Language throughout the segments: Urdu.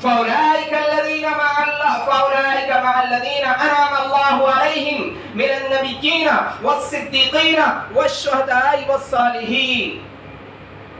فأولئك الذين مع الذين أنعم الله عليهم من النبيين والصديقين والشهداء والصالحين।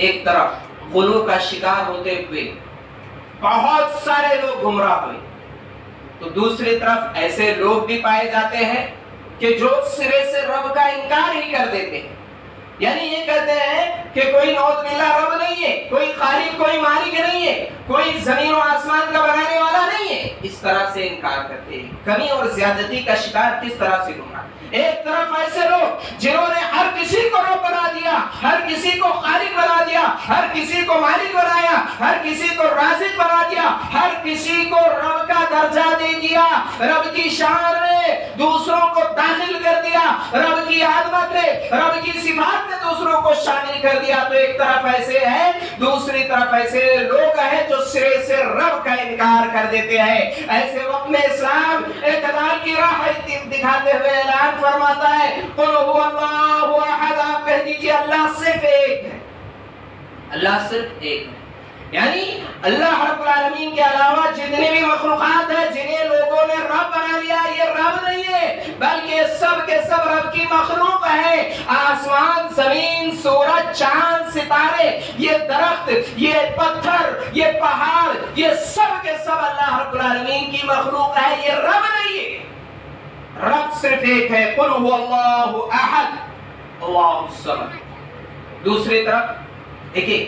ایک طرف غلو کا شکار ہوتے ہوئے بہت سارے لوگ گمراہ ہوئے، تو دوسری طرف ایسے لوگ بھی پائے جاتے ہیں کہ جو سرے سے رب کا انکار ہی کر دیتے ہیں، یعنی یہ کہتے ہیں کہ کوئی نعوذ باللہ رب نہیں ہے، کوئی خالق کوئی مالک نہیں ہے، کوئی زمین و آسمان کا بنانے والا نہیں ہے، اس طرح سے انکار کرتے ہیں۔ کمی اور زیادتی کا شکار کس طرح سے ہوگا؟ ایک طرف ایسے لوگ جنہوں نے ہر کسی کو رب بنا دیا، ہر کسی کو خالق بنا دیا، ہر کسی کو مالک بنایا، ہر کسی کو رازق بنا دیا، ہر کسی کو رب کا درجہ دے دیا، رب کی شان میں دوسروں کو داخل کر دیا، رب کی عظمت میں رب کی صفات میں دوسروں کو شامل کر دیا۔ تو ایک طرف ایسے ہیں، دوسری طرف ایسے لوگ ہیں جو سرے سے رب کا انکار کر دیتے ہیں۔ ایسے وقت میں اسلام اعتدال کی راہ دکھاتے ہوئے اعلان فرماتا ہے، قل هو اللہ احد، آپ کہہ دیجئے اللہ صرف ایک ہے، اللہ صرف ایک ہے، یعنی اللہ رب العالمین کے علاوہ جتنے بھی مخلوقات ہیں جنہیں لوگوں نے رب بنا لیا، یہ رب نہیں ہے بلکہ سب کے سب رب کی مخلوق ہے۔ آسمان، زمین، سورج، چاند، ستارے، یہ درخت، یہ پتھر، یہ پہاڑ، یہ سب کے سب اللہ رب العالمین کی مخلوق ہے، یہ رب نہیں ہے۔ رب صرف ایک ہے، قل هو اللہ احد اللہ الصمد۔ دوسری طرف دیکھیے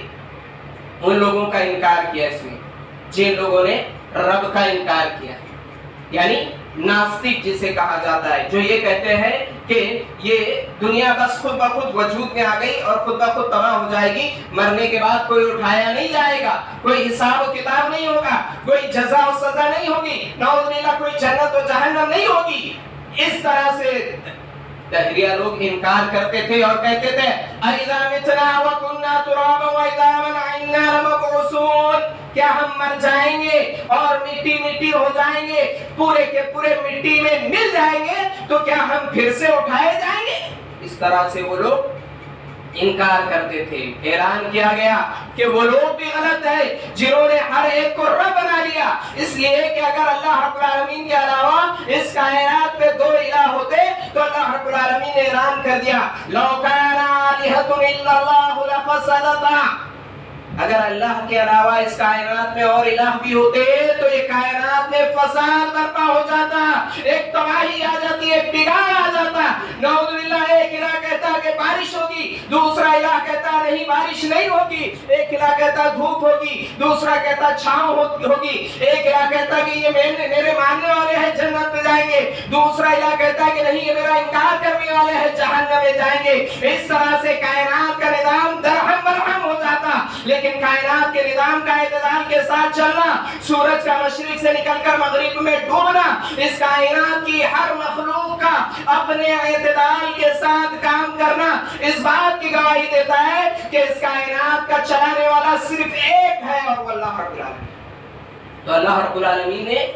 ان لوگوں کا انکار کیا اس میں جن لوگوں نے رب کا انکار کیا، یعنی ناستک جسے کہا جاتا ہے، جو یہ کہتے ہیں کہ یہ دنیا بس خود بخود وجود میں آ گئی اور خود بخود تباہ ہو جائے گی، مرنے کے بعد کوئی اٹھایا نہیں جائے گا، کوئی حساب و کتاب نہیں ہوگا، کوئی جزا و سزا نہیں ہوگی، نعوذ باللہ کوئی جنت و جہنم نہیں ہوگی۔ اس طرح سے دہریہ لوگ انکار کرتے تھے اور کہتے تھے اَإِذَا مِتْنَا وَكُنَّا تُرَابًا وَعِظَامًا أَإِنَّا لَمَبْعُوثُونَ، کیا ہم مر جائیں گے اور مٹی مٹی ہو جائیں گے، پورے کے پورے مٹی میں مل جائیں گے تو کیا ہم پھر سے اٹھائے جائیں گے؟ اس طرح سے وہ لوگ انکار کرتے تھے۔ اعلان کیا گیا کہ وہ لوگ بھی غلط ہے جنہوں نے ہر ایک کو رب بنا لیا، اس لیے کہ اگر اللہ رب العالمین کے علاوہ اس کائنات میں دو الہ ہوتے تو اللہ رب العالمین نے اعلان کر دیا لَوْ كَانَ آلِهَةٌ إِلَّا اللَّهُ لَفَسَدَتَا، اگر اللہ کے علاوہ اس کائنات میں اور الہ بھی ہوتے تو یہ کائنات میں فساد برپا ہو جاتا، ایک تباہی آ جاتی، ایک بگاڑ آ جاتا۔ نعوذ باللہ ایک الہ کہتا کہ بارش ہوگی، دوسرا الہ کہتا نہیں بارش نہیں ہوگی، ایک الہ کہتا دھوپ ہوگی، دوسرا کہتا چھاؤں ہوگی، ایک الہ کہتا کہ یہ میرے ماننے والے ہیں جنت میں جائیں گے، دوسرا الہ کہتا کہ نہیں یہ میرا انکار کرنے والے ہیں جہنم میں جائیں گے۔ اس طرح سے کائنات کا نظام درہم برہم ہو جاتا، لیکن کائنات کے نظام کا اعتدال کے ساتھ چلنا، سورج کا مشرق سے نکل کر مغرب میں ڈوبنا، اس کائنات کی ہر مخلوق کا اپنے اعتدال کے ساتھ کام کرنا اس بات کی گواہی دیتا ہے کہ اس کائنات کا چلانے والا صرف ایک ہے اور وہ اللہ رب العالمین۔ تو اللہ رب العالمین نے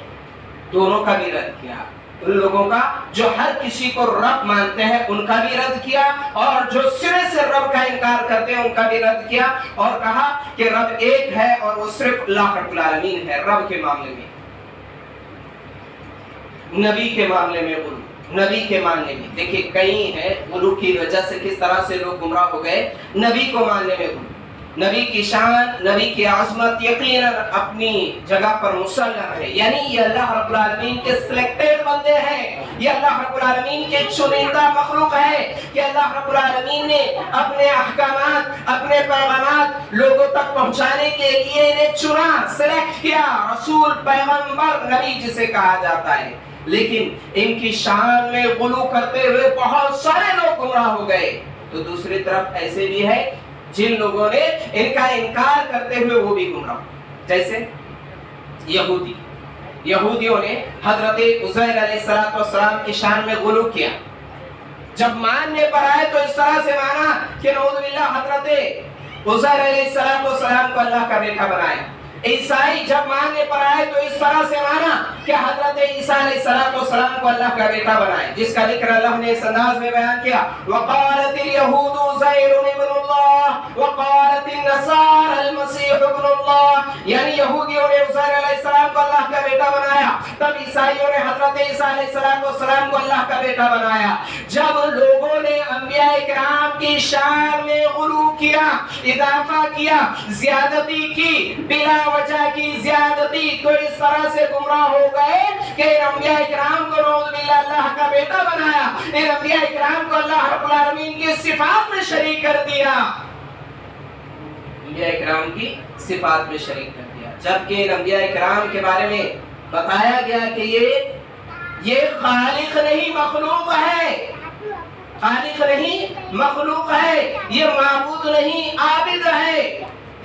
دونوں کا بھی رد کیا، ان لوگوں کا جو ہر کسی کو رب مانتے ہیں ان کا بھی رد کیا، اور جو سرے سے رب کا انکار کرتے ہیں ان کا بھی رد کیا، اور کہا کہ رب ایک ہے اور وہ صرف اللہ رب العالمین ہے۔ رب کے معاملے میں، نبی کے معاملے میں، نبی کے ماننے میں دیکھیں کئی ہے غلو کی وجہ سے کس طرح سے لوگ گمراہ ہو گئے۔ نبی کو ماننے میں غلو، نبی کی شان، نبی کی عظمت یقیناً اپنی جگہ پر مسلم ہے، یعنی یہ اللہ رب العالمین کے سلیکٹڈ بندے ہیں، یہ اللہ رب العالمین کے چنندہ مخلوق ہے کہ اللہ رب العالمین نے اپنے احکامات، اپنے پیغامات لوگوں تک پہنچانے کے لیے انہیں چنا، سلیکٹ کیا، رسول، پیغمبر، نبی جسے کہا جاتا ہے۔ لیکن ان کی شان میں غلو کرتے ہوئے بہت سارے لوگ گمراہ ہو گئے۔ تو دوسری طرف ایسے بھی ہے جن لوگوں نے ان کا انکار کرتے ہوئے وہ بھی گمراہ، جیسے یہودیوں نے حضرت عزیر علیہ السلام کی شان میں غلو کیا۔ جب ماننے پر آئے تو اس طرح سے مانا کہ نعوذ باللہ حضرت عزیر علیہ السلام کو اللہ کا بیٹا بنایا۔ عیسائی جب ماننے پر آئے تو اس طرح سے مانا کہ حضرت عیسیٰ علیہ السلام کو اللہ کا بیٹا بنائے، جس کا ذکر اللہ نے اس انداز میں بیان کیا وقالت اليهود عزير ابن الله وقالت النصارى المسيح ابن اللہ، یعنی یہودیوں نے عزیر علیہ السلام کو اللہ کا بیٹا بنایا، تب عیسائیوں نے حضرت عیسیٰ علیہ السلام کو اللہ کا بیٹا بنایا۔ جب لوگوں نے انبیاء کرام کی شان میں غلو کیا، اضافہ کیا، زیادتی کی، بلا وجہ کی زیادتی، تو اس طرح سے گمراہ ہو گئے کہ انبیاء کرام کو نعوذ باللہ اللہ کا بیٹا بنایا، ان انبیاء کرام کو اللہ رب العالمین کی صفات میں شریک کر دیا، انبیاء کرام کی صفات میں شریک کر دیا، جبکہ انبیاء کرام کے بارے میں بتایا گیا کہ یہ خالق نہیں مخلوق ہے، خالق نہیں مخلوق ہے، یہ معبود نہیں عابد ہے۔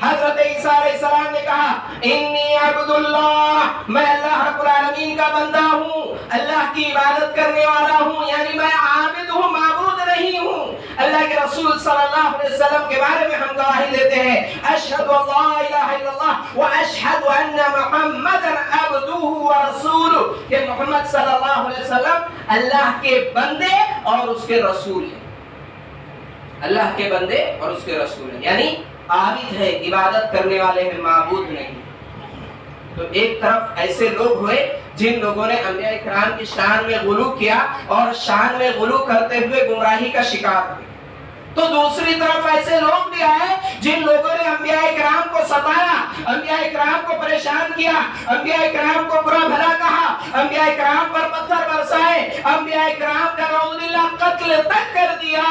حضرت عیسیٰ علیہ السلام نے کہا انی عبد اللہ، میں اللہ رب العالمین کا بندہ ہوں، اللہ کی عبادت کرنے والا ہوں، یعنی میں عابد ہوں، معبود نہیں ہوں۔ اللہ کے رسول صلی اللہ علیہ وسلم کے بارے میں ہم گواہی دیتے ہیں اشہد ان لا الہ الا اللہ واشہد ان محمدا عبدہ ورسولہ، کہ محمد صلی اللہ علیہ وسلم اللہ کے بندے اور اس کے رسول ہیں، اللہ کے بندے اور اس کے رسول ہیں، یعنی عابد ہے، عبادت کرنے والے ہیں، معبود نہیں۔ تو ایک طرف ایسے لوگ ہوئے جن لوگوں نے انبیاء کرام کی شان میں غلو کیا اور شان میں غلو کرتے ہوئے گمراہی کا شکار ہوئے، تو دوسری طرف ایسے لوگ بھی آئے جن لوگوں نے انبیاء کرام کو ستایا، انبیاء کرام کو پریشان کیا، انبیاء کرام کو برا بھلا کہا، انبیاء کرام پر پتھر برسائے، انبیاء کرام کا نعوذ باللہ قتل تک کر دیا،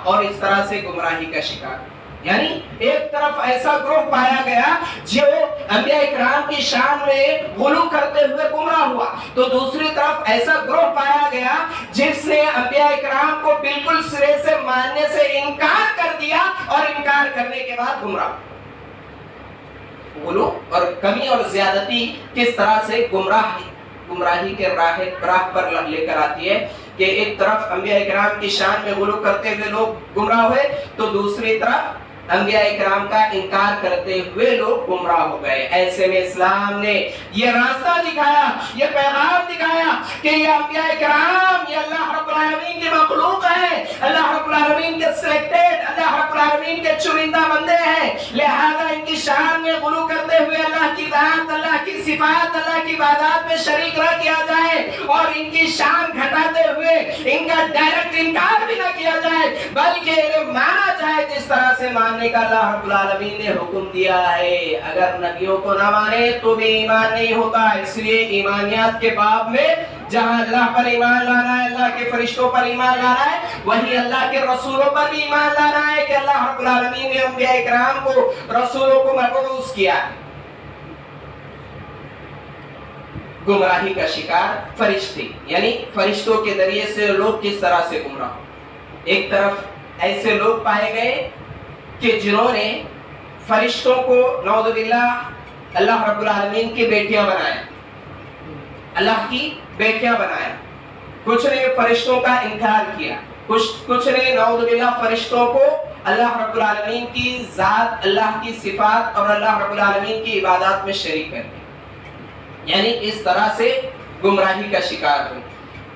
اور اس طرح سے گمراہی کا شکار۔ یعنی ایک طرف ایسا گروہ پایا گیا جو انبیاء کرام کی شان میں غلو کرتے ہوئے گمراہ ہوا، تو دوسری طرف ایسا گروہ پایا گیا جس نے انبیاء کرام کو بالکل سرے سے ماننے سے انکار کر دیا، اور انکار کرنے کے بعد گمراہ۔ غلو اور کمی اور زیادتی کس طرح سے گمراہی کے راہ پر لے کر آتی ہے کہ ایک طرف انبیاء کرام کی شان میں غلو کرتے ہوئے لوگ گمراہ ہوئے، تو دوسری طرف انبیاء کرام کا انکار کرتے ہوئے لوگ گمراہ ہو گئے۔ ایسے میں اسلام نے یہ راستہ دکھایا، یہ پیغام دکھایا کہ یہ انبیاء کرام یہ اللہ رب العالمین کی مخلوق ہے، اللہ رب العالمین کے سلیکٹڈ، اللہ رب العالمین کے چنندہ بندے ہیں، لہذا ان کی شان میں غلو کرتے ہوئے اللہ کی ذات، اللہ کی صفات، اللہ کی عبادات میں شریک نہ کیا جائے، اور ان کی شان گھٹاتے ہوئے ان کا ڈائریکٹ انکار بھی نہ کیا جائے، بلکہ انہیں مانا جائے جس طرح سے ماننے کا اللہ رب العالمین نے حکم دیا ہے۔ اگر نبیوں کو نہ مانے تو بھی ایمان نہیں ہوتا، اس لیے ایمانیات کے باب میں جہاں اللہ پر ایمان لانا ہے، اللہ کے فرشتوں پر ایمان لانا ہے، وہی اللہ کے رسولوں پر بھی ایمان لانا ہے کہ اللہ رب العالمین نے انبیاء کرام کو، رسولوں کو مبعوث کیا ہے۔ گمراہی کا شکار فرشتے، یعنی فرشتوں کے ذریعے سے لوگ کس طرح سے گمراہ ہو۔ ایک طرف ایسے لوگ پائے گئے کہ جنہوں نے فرشتوں کو نعوذ باللہ اللہ رب العالمین کی بیٹیاں بنایا، اللہ کی بیٹیاں بنایا، کچھ نے فرشتوں کا انکار کیا، کچھ نے نعوذ باللہ فرشتوں کو اللہ رب العالمین کی ذات، اللہ کی صفات اور اللہ رب العالمین کی عبادات میں شریک کر دیا، یعنی اس طرح سے گمراہی کا شکار ہوئے۔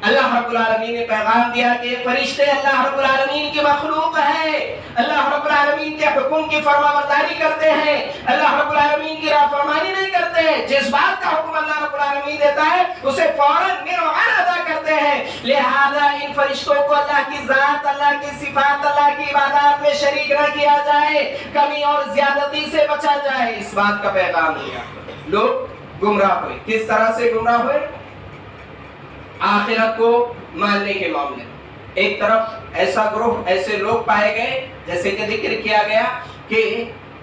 اللہ رب العالمین نے پیغام دیا کہ فرشتے اللہ رب العالمین کی مخلوق ہے، اللہ رب العالمین کے حکم کی فرمانبرداری کرتے ہیں، اللہ رب العالمین کی نافرمانی نہیں کرتے، جس بات کا حکم اللہ رب العالمین دیتا ہے اسے فوراً میران ادا کرتے ہیں، لہذا ان فرشتوں کو اللہ کی ذات، اللہ کی صفات، اللہ کی عبادات میں شریک نہ کیا جائے، کمی اور زیادتی سے بچا جائے، اس بات کا پیغام دیا۔ لوگ گمراہ ہوئے، کس طرح سے گمراہ ہوئے؟ آخرت کو ماننے کے معاملے میں ایک طرف ایسا گروہ، ایسے لوگ پائے گئے جیسے کہ ذکر کیا گیا کہ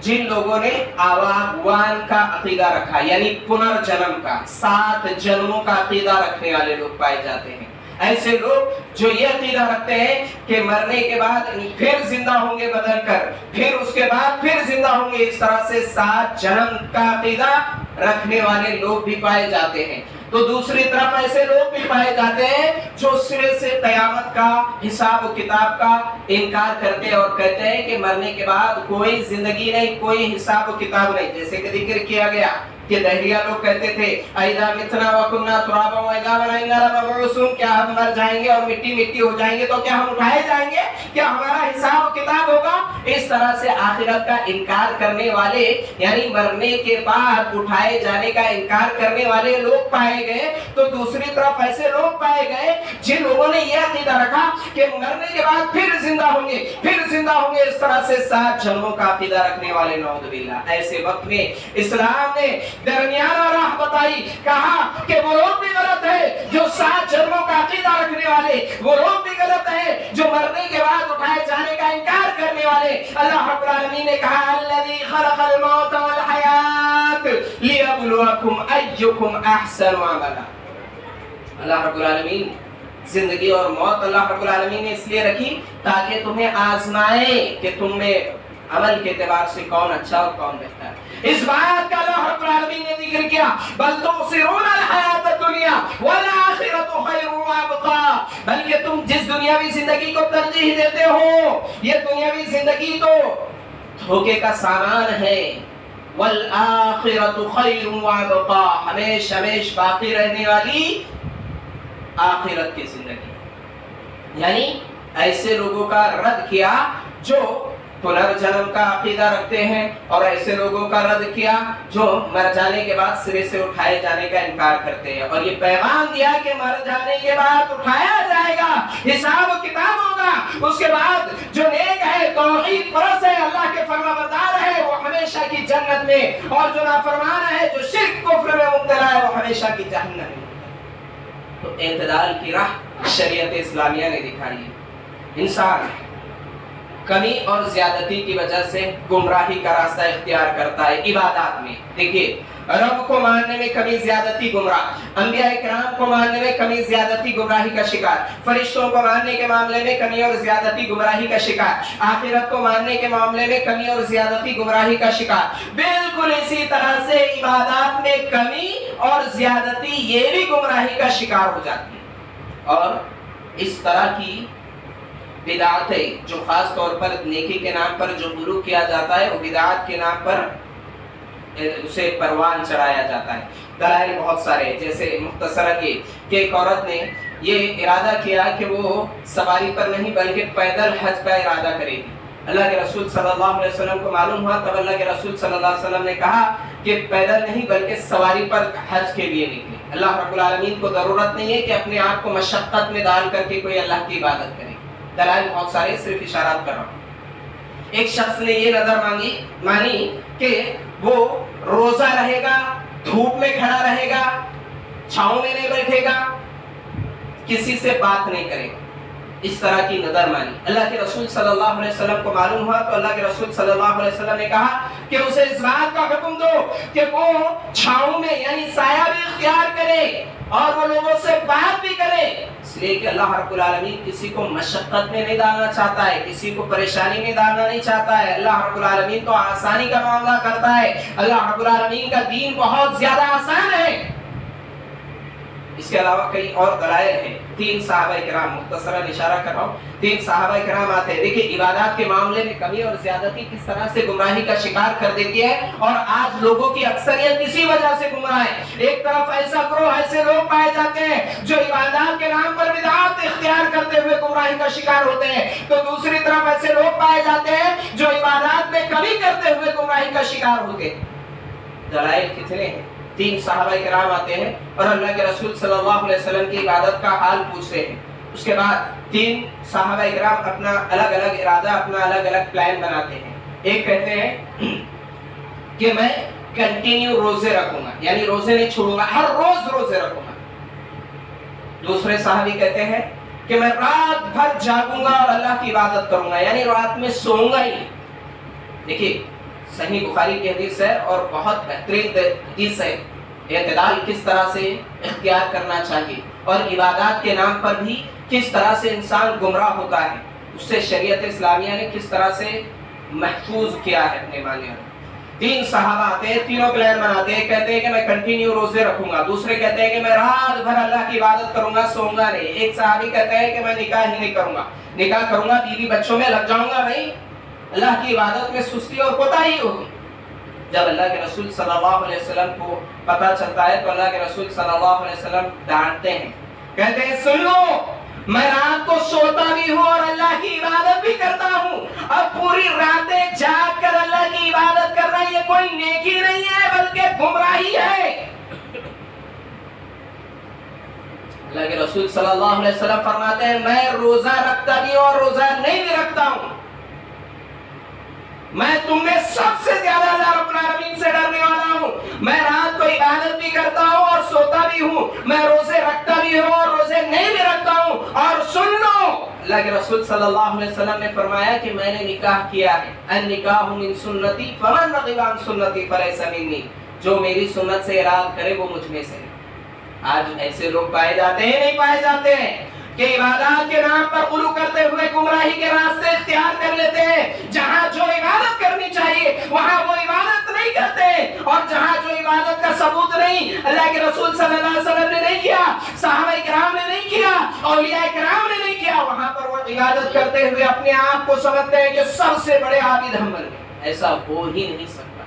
جن لوگوں نے آواگوان کا عقیدہ رکھا، یعنی پنرجنم کا، 7 جنموں کا عقیدہ رکھنے والے لوگ پائے جاتے ہیں۔ ایسے لوگ جو یہ عقیدہ رکھتے ہیں کہ مرنے کے بعد پھر زندہ ہوں گے بدل کر، پھر اس کے بعد پھر زندہ ہوں گے، اس طرح سے 7 جنم کا عقیدہ رکھنے والے لوگ بھی پائے جاتے ہیں۔ تو دوسری طرف ایسے لوگ بھی پائے جاتے ہیں جو سرے سے قیامت کا، حساب و کتاب کا انکار کرتے ہیں اور کہتے ہیں کہ مرنے کے بعد کوئی زندگی نہیں، کوئی حساب و کتاب نہیں، جیسے کہ ذکر کیا گیا کہ دہریہ لوگ کہتے تھے اذا متنا وکنا ترابا واذا بنینا لمبعوثون، کیا ہم مر جائیں گے اور مٹی مٹی ہو جائیں گے تو کیا ہم اٹھائے جائیں گے؟ کیا ہمارا حساب و کتاب ہوگا؟ اس طرح سے آخرت کا انکار کرنے والے، یعنی مرنے کے بعد اٹھائے جانے کا انکار کرنے والے لوگ پائے گئے۔ تو دوسری طرف ایسے لوگ پائے گئے جن لوگوں نے یہ عقیدہ رکھا کہ مرنے کے بعد پھر زندہ ہوں گے، پھر زندہ ہوں گے، اس طرح سے 7 جنموں کا عقیدہ رکھنے والے، نعوذ باللہ۔ ایسے وقت میں اسلام نے درمیانہ راہ بتائی، کہا کہ وہ لوگ بھی غلط ہے جو 7 جنموں کا عقیدہ رکھنے والے، وہ لوگ بھی غلط ہے جو مرنے کے بعد اٹھائے جانے کا انکار کرنے والے۔ اللہ رب العالمین نے کہا الذی خلق الموت والحیات لیبلوکم ایکم احسن عملا۔ اللہ رب العالمین زندگی اور موت اللہ رب العالمین نے اس لیے رکھی تاکہ تمہیں آزمائے کہ تم میں عمل کے اعتبار سے کون اچھا اور کون بہتر ہے۔ اس بات کا اللہ رب العالمین نے ذکر کیا بل تؤثرون الحیات الدنیا والآخرۃ خیر وابقا، بلکہ تم جس دنیاوی زندگی کو ترجیح دیتے ہو یہ دنیاوی زندگی تو دھوکے کا سامان ہے، والآخرۃ خیر وابقا، ہمیشہ ہمیشہ باقی رہنے والی آخرت کی زندگی۔ یعنی ایسے لوگوں کا رد کیا جو پنرجنم کا عقیدہ رکھتے ہیں، اور ایسے لوگوں کا رد کیا جو مر جانے کے بعد سرے سے اٹھائے جانے کا انکار کرتے ہیں، اور یہ پیغام دیا کہ مر جانے کے بعد اٹھایا جائے گا، حساب و کتاب ہوگا، اس کے بعد جو نیک ہے، توحید پرست ہے، اللہ کے فرمانبردار ہے، وہ ہمیشہ کی جنت میں، اور جو نافرمان ہے، جو شرک کفر میں مبتلا ہے، وہ ہمیشہ کی جہنم میں۔ تو اعتدال کی راہ شریعت اسلامیہ نے دکھائی ہے۔ انسان کمی اور زیادتی کی وجہ سے گمراہی کا راستہ اختیار کرتا ہے عبادات میں۔ دیکھیے رب کو ماننے میں کمی زیادتی گمراہ، انبیاء کرام کو ماننے میں کمی زیادتی گمراہی کا شکار، فرشتوں کو ماننے کے معاملے میں کمی اور زیادتی گمراہی کا شکار، آخرت کو ماننے کے معاملے میں کمی اور زیادتی گمراہی کا شکار۔ بالکل اسی طرح سے عبادات میں کمی اور زیادتی یہ بھی گمراہی کا شکار ہو جاتی ہے۔ اور اس طرح کی بدعتیں جو خاص طور پر نیکی کے نام پر جو غلو کیا جاتا ہے، وہ بدعات کے نام پر اسے پروان چڑھایا جاتا ہے۔ دلائل بہت سارے، جیسے مختصراً یہ کہ ایک عورت نے یہ ارادہ کیا کہ وہ سواری پر نہیں بلکہ پیدل حج کا ارادہ کرے گی۔ اللہ کے رسول صلی اللہ علیہ وسلم کو معلوم ہوا، تب اللہ کے رسول صلی اللہ علیہ وسلم نے کہا کہ پیدل نہیں بلکہ سواری پر حج کے لیے نکلے۔ اللہ رب العالمین کو ضرورت نہیں ہے کہ اپنے آپ کو مشقت میں ڈال کر کے کوئی اللہ کی عبادت کرے۔ دلائل بہت سارے، صرف اشارات کر رہا ہوں۔ ایک شخص نے یہ نظر مانی کہ وہ روزہ رہے گا، دھوپ میں کھڑا رہے گا، چھاؤں میں نہیں بیٹھے گا، کسی سے بات نہیں کرے گا، اس طرح کی نظر مانی۔ اللہ کے رسول صلی اللہ علیہ وسلم کو معلوم ہوا تو اللہ کے رسول صلی اللہ علیہ وسلم نے کہا کہ اسے اس بات کا حکم دو کہ وہ چھاؤں میں یعنی سایہ بھی اختیار کرے اور وہ لوگوں سے بات بھی کرے، اس لیے کہ اللہ رب العالمین کسی کو مشقت میں نہیں ڈالنا چاہتا ہے، کسی کو پریشانی میں ڈالنا نہیں چاہتا ہے۔ اللہ رب العالمین تو آسانی کا معاملہ کرتا ہے، اللہ رب العالمین کا دین بہت زیادہ آسان ہے۔ اس کے علاوہ کئی اور دلائل ہیں۔ 3 صحابہ کرام، مختصراً اشارہ کر رہا ہوں، 3 صحابہ کرام آتے ہیں۔ دیکھیں عبادات کے معاملے میں کمی اور زیادتی کس طرح سے گمراہی کا شکار کر دیتی ہے، اور آج لوگوں کی اکثریت اسی وجہ سے گمراہ ہے۔ ایک طرف ایسا گروہ، ایسے لوگ پائے جاتے ہیں جو عبادات کے نام پر بدعات اختیار کرتے ہوئے گمراہی کا شکار ہوتے ہیں، تو دوسری طرف ایسے لوگ پائے جاتے ہیں جو عبادات میں کمی کرتے ہوئے گمراہی کا شکار ہوتے ہیں۔ دلائل کتنے ہیں؟ 3 صحابہ کرام آتے ہیں اور اللہ کے رسول صلی اللہ علیہ وسلم کی عبادت کا حال پوچھتے ہیں۔ اس کے بعد 3 صحابہ کرام اپنا الگ الگ ارادہ، اپنا الگ الگ پلان بناتے ہیں۔ ایک کہتے ہیں کہ میں کنٹینیو روزے رکھوں گا، یعنی روزے نہیں چھوڑوں گا، ہر روز روزے رکھوں گا۔ دوسرے صحابی کہتے ہیں کہ میں رات بھر جاگوں گا اور اللہ کی عبادت کروں گا، یعنی رات میں سوؤں گا ہی۔ دیکھیے صحیح بخاری کی حدیث ہے اور بہت بہترین حدیث ہے، اعتدال کس طرح سے اختیار کرنا چاہیے اور عبادات کے نام پر بھی کس طرح سے انسان گمراہ ہوتا ہے، اس سے شریعت اسلامیہ نے کس طرح سے محفوظ کیا ہے اپنے معنی میں۔ 3 صحابہ آتے ہیں، تینوں پلان بناتے ہیں، کہتے ہیں کہ میں کنٹینیو روزے رکھوں گا، دوسرے کہتے ہیں کہ میں رات بھر اللہ کی عبادت کروں گا، سوؤں گا نہیں، ایک صحابی کہتے ہیں کہ میں نکاح ہی نہیں کروں گا، نکاح کروں گا بیوی بچوں میں لگ جاؤں گا نہیں، اللہ کی عبادت میں سستی اور کوتاہی ہوگی۔ جب اللہ کے رسول صلی اللہ علیہ وسلم کو پتہ چلتا ہے تو اللہ کے رسول صلی اللہ علیہ وسلم ڈانٹتے ہیں، کہتے ہیں سن لو، میں رات کو سوتا بھی ہوں اور اللہ کی عبادت بھی کرتا ہوں، اب پوری راتیں جاگ کر اللہ کی عبادت کرنا یہ کوئی نیکی نہیں ہے بلکہ گمراہی ہے۔ اللہ کے رسول صلی اللہ علیہ وسلم فرماتے ہیں میں روزہ رکھتا بھی ہوں اور روزہ نہیں بھی رکھتا ہوں، میں تم میں سب سے زیادہ اللہ رب العالمین سے ڈرنے والا ہوں، میں رات کو عبادت بھی کرتا ہوں اور سوتا بھی ہوں، میں روزے رکھتا بھی ہوں اور روزے نہیں بھی رکھتا ہوں، اور سن لو اللہ کے رسول صلی اللہ علیہ وسلم نے فرمایا کہ میں نے نکاح کیا ہے، النکاح من سنتی فمن رغب عن سنتی فلیس منی، جو میری سنت سے اراد کرے وہ مجھ میں سے۔ آج ایسے لوگ پائے جاتے ہیں نہیں پائے جاتے ہیں کہ عبادات کے نام پر غلو کرتے ہوئے گمراہی کے راستے اختیار کر لیتے ہیں، جہاں جو عبادت کرنی چاہیے وہاں وہ عبادت نہیں کرتے، اور جہاں جو عبادت کا ثبوت نہیں، اللہ کے رسول صلی اللہ علیہ وسلم نے نہیں کیا، صحابہ کرام نے نہیں کیا، اولیاء کرام نے نہیں کیا، وہاں پر وہ عبادت کرتے ہوئے اپنے آپ کو سمجھتے ہیں کہ سب سے بڑے عابد ہم بن گئے۔ ایسا ہو ہی نہیں سکتا،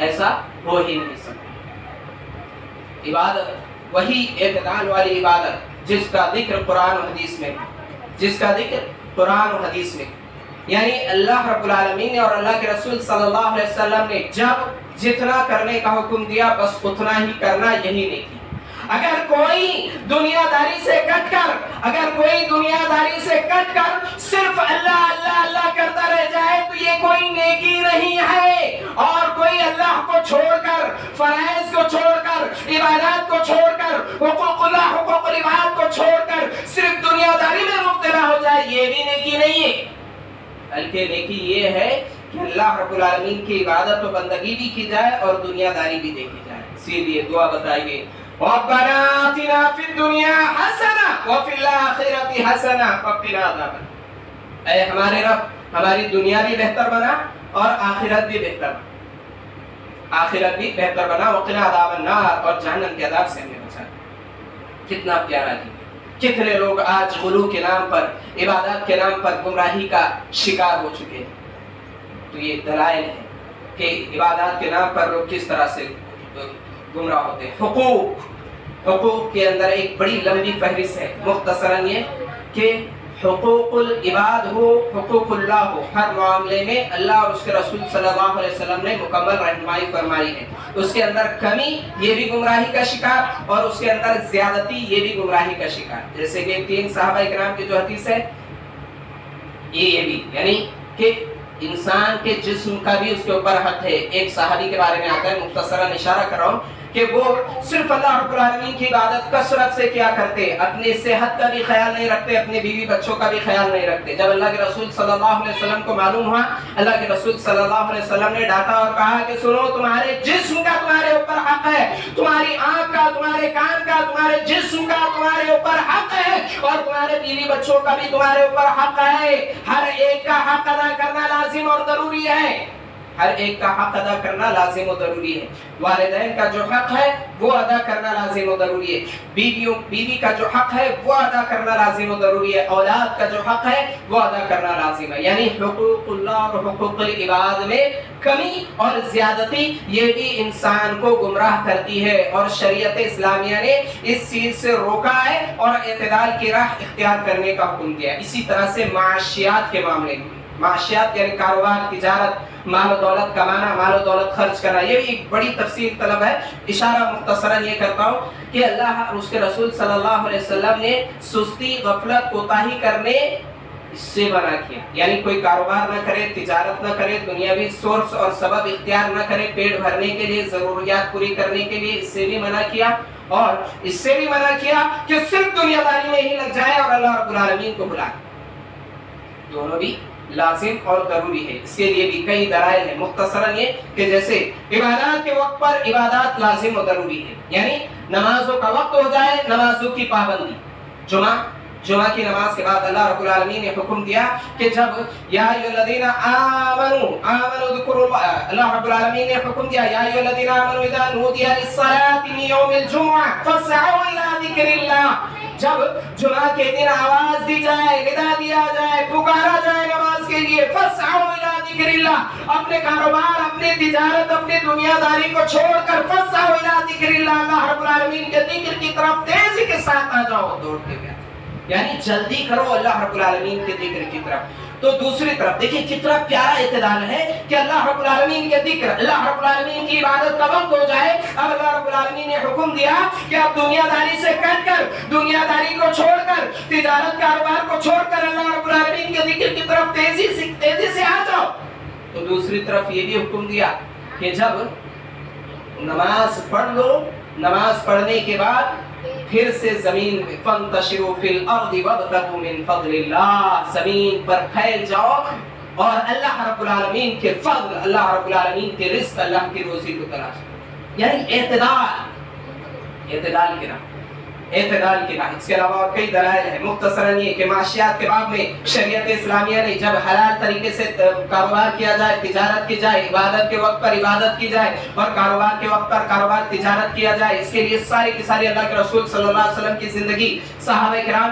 ایسا ہو ہی نہیں سکتا۔ عبادت وہی اعتدال والی عبادت جس کا ذکر قرآن و حدیث میں، جس کا ذکر قرآن و حدیث میں، یعنی اللہ رب العالمین نے اور اللہ کے رسول صلی اللہ علیہ وسلم نے جب جتنا کرنے کا حکم دیا بس اتنا ہی کرنا، یہی نہیں کی۔ اگر کوئی دنیا داری سے کٹ کر، اگر کوئی دنیا داری سے کٹ کر صرف اللہ اللہ اللہ کرتا رہ جائے تو یہ کوئی نیکی نہیں ہے، اور کوئی اللہ کو چھوڑ کر، فرائض کو چھوڑ کر، عبادات کو چھوڑ کر، حقوق اللہ حقوق العباد کو چھوڑ کر صرف دنیا داری میں مبتلا ہو جائے، یہ بھی نیکی نہیں ہے، بلکہ نیکی یہ ہے کہ اللہ رب العالمین کی عبادت و بندگی بھی کی جائے اور دنیا داری بھی دیکھی جائے۔ اسی لیے دعا بتائیے ربنا آتنا فی الدنیا حسنہ وفی الآخرۃ حسنہ وقنا عذاب النار، اے ہمارے رب ہماری دنیا بھی بہتر بنا اور آخرت بھی بہتر بنا، آخرت بھی بہتر بنا، وقنا عذاب النار، اور جہنم کے عذاب سے ہمیں بچا۔ کتنا پیارا جی، کتنے لوگ آج غلو کے نام پر، عبادات کے نام پر گمراہی کا شکار ہو چکے ہیں۔ تو یہ دلائل ہے کہ عبادات کے نام پر لوگ کس طرح سے گمراہ ہوتے ہیں۔ حقوق کے اندر ایک بڑی لمبی فہرست ہے، مختصراً یہ کہ حقوق العباد ہو، حقوق اللہ ہو، ہر معاملے میں اللہ اور اس کے رسول صلی اللہ علیہ وسلم نے مکمل رہنمائی فرمائی ہے۔ اس کے اندر کمی یہ بھی گمراہی کا شکار، اور اس کے اندر زیادتی یہ بھی گمراہی کا شکار۔ جیسے کہ 3 صحابہ کرام کی جو حدیث ہے یہ بھی، یعنی کہ انسان کے جسم کا بھی اس کے اوپر حق ہے۔ ایک صحابی کے بارے میں آتا ہے، مختصراً اشارہ کر رہا ہوں کہ وہ صرف اللہ رب العالمین کی عبادت کثرت سے کیا کرتے، اپنے صحت کا بھی خیال نہیں رکھتے، اپنے بیوی بچوں کا بھی خیال نہیں رکھتے۔ جب اللہ کے رسول صلی اللہ علیہ وسلم کو معلوم ہوا، اللہ کے رسول صلی اللہ علیہ وسلم نے ڈانٹا اور کہا کہ سنو، تمہارے جسم کا تمہارے اوپر حق ہے، تمہاری آنکھ کا، تمہارے کان کا، تمہارے جسم کا تمہارے اوپر حق ہے، اور تمہارے بیوی بچوں کا بھی تمہارے اوپر حق ہے۔ ہر ایک کا حق ادا کرنا لازم اور ضروری ہے، ہر ایک کا حق ادا کرنا لازم و ضروری ہے۔ والدین کا جو حق ہے وہ ادا کرنا لازم و ضروری ہے، بیوی کا جو حق ہے وہ ادا کرنا لازم و ضروری ہے، اولاد کا جو حق ہے وہ ادا کرنا لازم ہے۔ یعنی حقوق اللہ اور حقوق العباد میں کمی اور زیادتی یہ بھی انسان کو گمراہ کرتی ہے، اور شریعت اسلامیہ نے اس چیز سے روکا ہے اور اعتدال کی راہ اختیار کرنے کا حکم دیا ہے۔ اسی طرح سے معاشیات کے معاملے میں، معاشیات یعنی کاروبار، تجارت، مال و دولت کمانا، مال و دولت خرچ کرنا، یہ بھی ایک بڑی تفصیل طلب ہے۔ اشارہ مختصراً یہ کرتا ہوں کہ اللہ اور اس کے رسول صلی اللہ علیہ وسلم نے سستی، غفلت، کوتاہی کرنے سے منع کیا، یعنی کوئی کاروبار نہ کرے، تجارت نہ کرے، دنیاوی سورس اور سبب اختیار نہ کرے پیٹ بھرنے کے لیے، ضروریات پوری کرنے کے لیے، اس سے بھی منع کیا، اور اس سے بھی منع کیا کہ صرف دنیا داری میں ہی لگ جائے اور اللہ رب العالمین کو بلائے۔ دونوں بھی لازم اور ضروری ہے، اس کے لیے بھی کئی دلائل ہیں۔ مختصراً یہ کہ جیسے عبادات کے وقت پر عبادات لازم و ضروری ہے، یعنی نمازوں کا وقت ہو جائے، نمازوں کی پابندی۔ جمعہ کی نماز کے بعد اللہ رب العالمین نے حکم دیا کہ جب یا ایھا الذین آمنوا اذکروا اللہ، اللہ رب العالمین نے حکم دیا یا ایھا الذین آمنوا اذا نودی للصلاۃ من یوم الجمعہ فاسعوا الی ذکر اللہ، جب جمعہ کے دن آواز دی جائے، ندا دیا جائے، پکارا جائے نماز کے لیے، فَاسْعَوْا إِلَىٰ ذِكْرِ اللَّهِ، اپنے کاروبار، اپنے تجارت، اپنے دنیا داری کو چھوڑ کر فَاسْعَوْا إِلَىٰ ذِكْرِ اللَّهِ، اللہ رب العالمین کے ذکر کی طرف تیزی کے ساتھ آ جاؤ، دوڑ کے گیا، یعنی جلدی کرو اللہ رب العالمین کے ذکر کی طرف۔ تو دوسری طرف دیکھیں کتنا پیارا اعتدال ہے کہ اللہ رب العالمین کے ذکر، اللہ رب العالمین کی عبادت کا وقت ہو جائے، اب اللہ رب العالمین نے حکم دیا کہ اب دنیا داری سے کٹ کر، دنیا داری کو چھوڑ کر، تجارت کاروبار کو چھوڑ کر اللہ رب العالمین کے ذکر کی طرف تیزی سے آ جاؤ۔ تو دوسری طرف یہ بھی حکم دیا کہ جب نماز پڑھ لو، نماز پڑھنے کے بعد پھر سے زمین میں فَانْتَشِرُوا فِي الْأَرْضِ وَابْتَغُوا مِنْ فَضْلِ اللَّهِ، زمین پر پھیل جاؤ اور اللہ رب العالمین کے فضل، اللہ رب العالمین کے رزق، اللہ کی روزی کو تلاش کرو، یعنی اعتدال کی راہ، اعتدال کی راہ۔ اس کے علاوہ اور کئی دلائل ہیں، مختصراً یہ کہ معاشیات کے باب میں شریعت اسلامیہ نے جب حلال طریقے سے کاروبار کیا جائے، تجارت کی جائے، عبادت کے وقت پر عبادت کی جائے اور کاروبار کے وقت پر کاروبار تجارت کیا جائے، اس کے لیے ساری کی ساری اللہ کے رسول صلی اللہ علیہ وسلم کی زندگی، صحابہ کرام